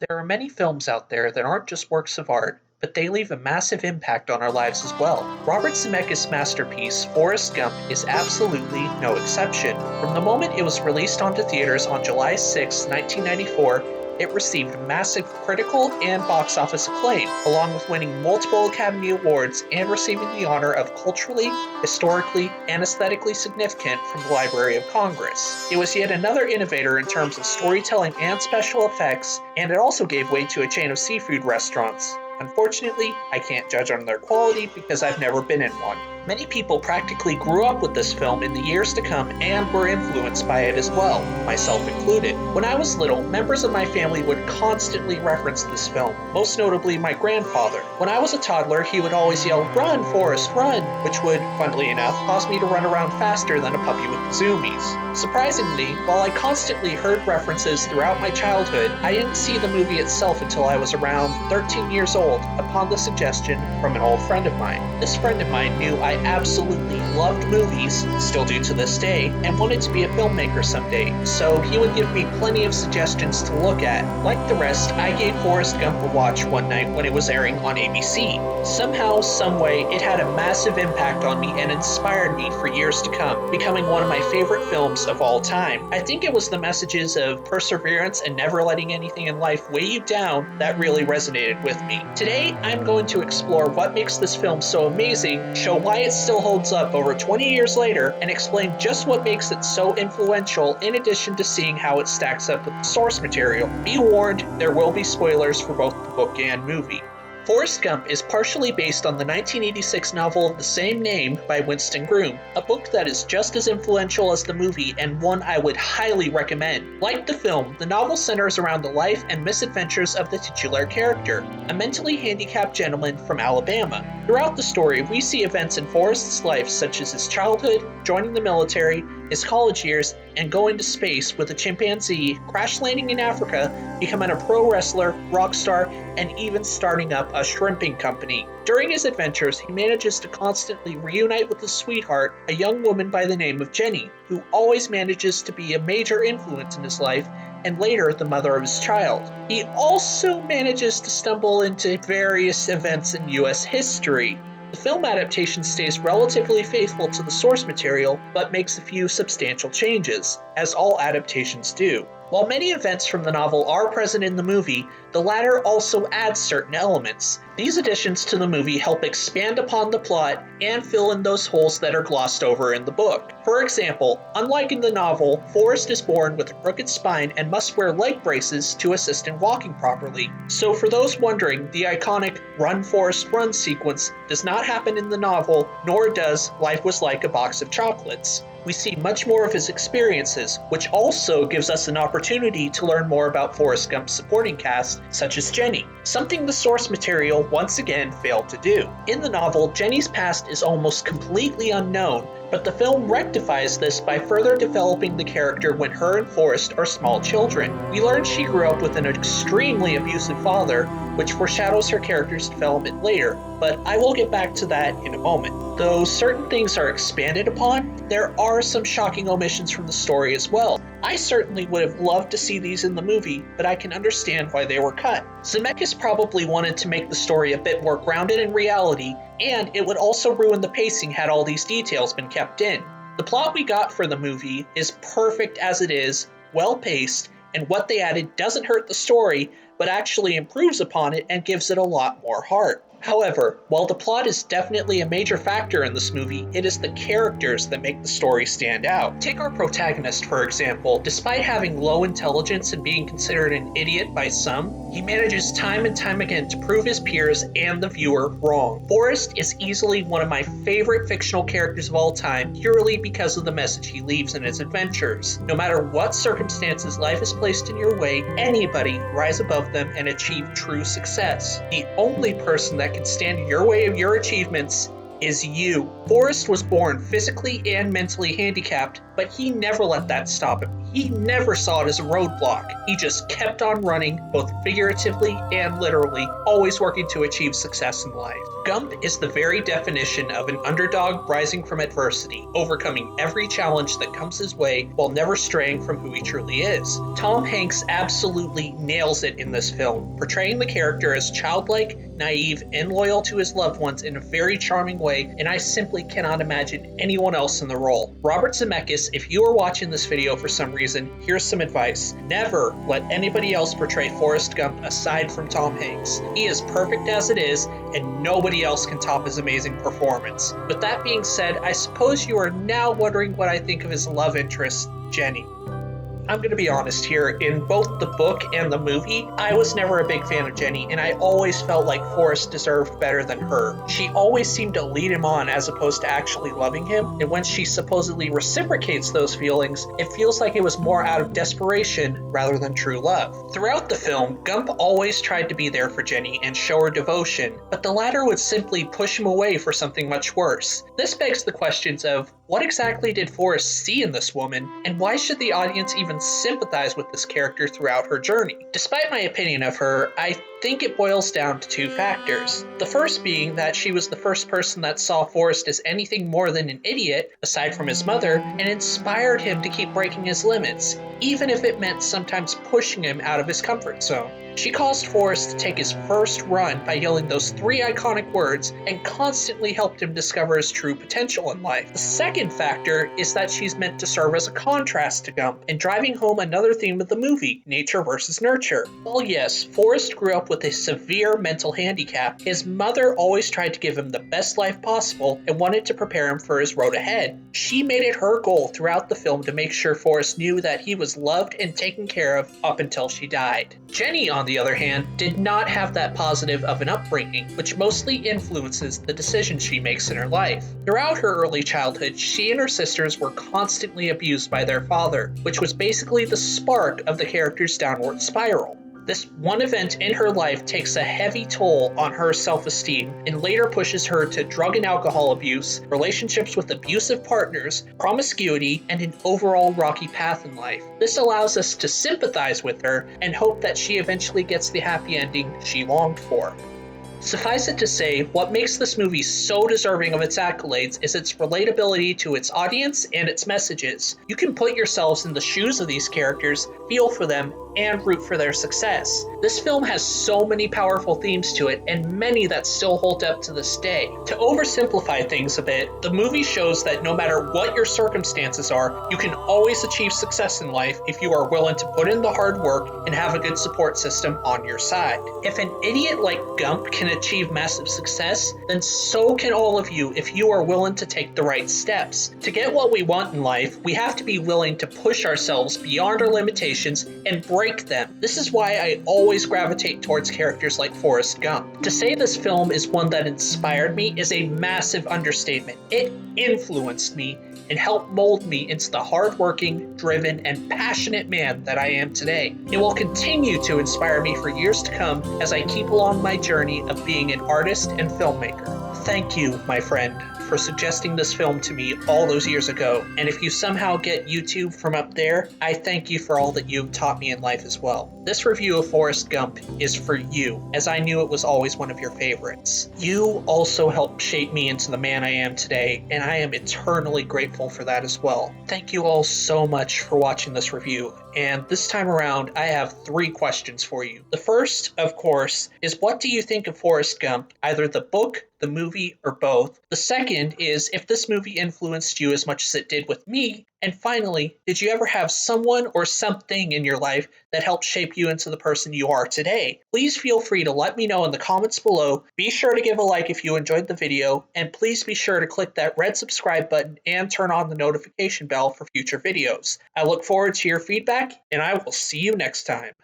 There are many films out there that aren't just works of art, but they leave a massive impact on our lives as well. Robert Zemeckis' masterpiece, Forrest Gump, is absolutely no exception. From the moment it was released onto theaters on July 6, 1994, it received massive critical and box office acclaim, along with winning multiple Academy Awards and receiving the honor of culturally, historically, and aesthetically significant from the Library of Congress. It was yet another innovator in terms of storytelling and special effects, and it also gave way to a chain of seafood restaurants. Unfortunately, I can't judge on their quality because I've never been in one. Many people practically grew up with this film in the years to come and were influenced by it as well, myself included. When I was little, members of my family would constantly reference this film, most notably my grandfather. When I was a toddler, he would always yell, "Run, Forrest, run!" which would, funnily enough, cause me to run around faster than a puppy with the zoomies. Surprisingly, while I constantly heard references throughout my childhood, I didn't see the movie itself until I was around 13 years old upon the suggestion from an old friend of mine. This friend of mine knew I absolutely loved movies, still do to this day, and wanted to be a filmmaker someday, so he would give me plenty of suggestions to look at. Like the rest, I gave Forrest Gump a watch one night when it was airing on ABC. Somehow, someway, it had a massive impact on me and inspired me for years to come, becoming one of my favorite films of all time. I think it was the messages of perseverance and never letting anything in life weigh you down that really resonated with me. Today, I'm going to explore what makes this film so amazing, show why it still holds up over 20 years later, and explain just what makes it so influential in addition to seeing how it stacks up with the source material. Be warned, there will be spoilers for both the book and movie. Forrest Gump is partially based on the 1986 novel of the same name by Winstom Groom, a book that is just as influential as the movie and one I would highly recommend. Like the film, the novel centers around the life and misadventures of the titular character, a mentally handicapped gentleman from Alabama. Throughout the story, we see events in Forrest's life such as his childhood, joining the military, his college years, and going to space with a chimpanzee, crash landing in Africa, becoming a pro wrestler, rock star, and even starting up a shrimping company. During his adventures, he manages to constantly reunite with his sweetheart, a young woman by the name of Jenny, who always manages to be a major influence in his life, and later the mother of his child. He also manages to stumble into various events in US history. The film adaptation stays relatively faithful to the source material, but makes a few substantial changes, as all adaptations do. While many events from the novel are present in the movie, the latter also adds certain elements. These additions to the movie help expand upon the plot and fill in those holes that are glossed over in the book. For example, unlike in the novel, Forrest is born with a crooked spine and must wear leg braces to assist in walking properly. So for those wondering, the iconic "Run Forrest Run" sequence does not happen in the novel, nor does "Life Was Like a Box of Chocolates." We see much more of his experiences, which also gives us an opportunity to learn more about Forrest Gump's supporting cast, such as Jenny, something the source material once again failed to do. In the novel, Jenny's past is almost completely unknown, but the film rectifies this by further developing the character when her and Forrest are small children. We learn she grew up with an extremely abusive father, which foreshadows her character's development later, but I will get back to that in a moment. Though certain things are expanded upon, there are some shocking omissions from the story as well. I certainly would have loved to see these in the movie, but I can understand why they were cut. Zemeckis probably wanted to make the story a bit more grounded in reality, and it would also ruin the pacing had all these details been kept in. The plot we got for the movie is perfect as it is, well paced, and what they added doesn't hurt the story, but actually improves upon it and gives it a lot more heart. However, while the plot is definitely a major factor in this movie, it is the characters that make the story stand out. Take our protagonist, for example. Despite having low intelligence and being considered an idiot by some, he manages time and time again to prove his peers and the viewer wrong. Forrest is easily one of my favorite fictional characters of all time, purely because of the message he leaves in his adventures. No matter what circumstances life has placed in your way, anybody rise above them and achieve true success. The only person that can stand in your way of your achievements is you. Forrest was born physically and mentally handicapped, but he never let that stop him. he never saw it as a roadblock. He just kept on running, both figuratively and literally, always working to achieve success in life. Gump is the very definition of an underdog rising from adversity, overcoming every challenge that comes his way while never straying from who he truly is. Tom Hanks absolutely nails it in this film, portraying the character as childlike, naive, and loyal to his loved ones in a very charming way, and I simply cannot imagine anyone else in the role. Robert Zemeckis, if you are watching this video for some reason, here's some advice. Never let anybody else portray Forrest Gump aside from Tom Hanks. He is perfect as it is, and nobody else can top his amazing performance. With that being said, I suppose you are now wondering what I think of his love interest, Jenny. I'm going to be honest here, in both the book and the movie, I was never a big fan of Jenny, and I always felt like Forrest deserved better than her. She always seemed to lead him on as opposed to actually loving him, and when she supposedly reciprocates those feelings, it feels like it was more out of desperation rather than true love. Throughout the film, Gump always tried to be there for Jenny and show her devotion, but the latter would simply push him away for something much worse. This begs the questions of, what exactly did Forrest see in this woman, and why should the audience even sympathize with this character throughout her journey? Despite my opinion of her, I think it boils down to two factors. The first being that she was the first person that saw Forrest as anything more than an idiot, aside from his mother, and inspired him to keep breaking his limits, even if it meant sometimes pushing him out of his comfort zone. She caused Forrest to take his first run by yelling those 3 iconic words and constantly helped him discover his true potential in life. The second factor is that she's meant to serve as a contrast to Gump and driving home another theme of the movie, nature versus nurture. While yes, Forrest grew up with a severe mental handicap, his mother always tried to give him the best life possible and wanted to prepare him for his road ahead. She made it her goal throughout the film to make sure Forrest knew that he was loved and taken care of up until she died. Jenny, on the other hand, did not have that positive of an upbringing, which mostly influences the decisions she makes in her life. Throughout her early childhood, she and her sisters were constantly abused by their father, which was basically the spark of the character's downward spiral. This one event in her life takes a heavy toll on her self-esteem and later pushes her to drug and alcohol abuse, relationships with abusive partners, promiscuity, and an overall rocky path in life. This allows us to sympathize with her and hope that she eventually gets the happy ending she longed for. Suffice it to say, what makes this movie so deserving of its accolades is its relatability to its audience and its messages. You can put yourselves in the shoes of these characters, feel for them, and root for their success. This film has so many powerful themes to it, and many that still hold up to this day. To oversimplify things a bit, the movie shows that no matter what your circumstances are, you can always achieve success in life if you are willing to put in the hard work and have a good support system on your side. If an idiot like Gump can achieve massive success, then so can all of you if you are willing to take the right steps. To get what we want in life, we have to be willing to push ourselves beyond our limitations and break them. This is why I always gravitate towards characters like Forrest Gump. To say this film is one that inspired me is a massive understatement. It influenced me and helped mold me into the hardworking, driven, and passionate man that I am today. It will continue to inspire me for years to come as I keep along my journey of being an artist and filmmaker. Thank you, my friend, for suggesting this film to me all those years ago. And if you somehow get YouTube from up there, I thank you for all that you've taught me in life as well. This review of Forrest Gump is for you, as I knew it was always one of your favorites. You also helped shape me into the man I am today, and I am eternally grateful for that as well. Thank you all so much for watching this review. And this time around, I have 3 questions for you. The first, of course, is what do you think of Forrest Gump, either the book, the movie, or both? The second is if this movie influenced you as much as it did with me. And finally, did you ever have someone or something in your life that helped shape you into the person you are today? Please feel free to let me know in the comments below. Be sure to give a like if you enjoyed the video, and please be sure to click that red subscribe button and turn on the notification bell for future videos. I look forward to your feedback, and I will see you next time.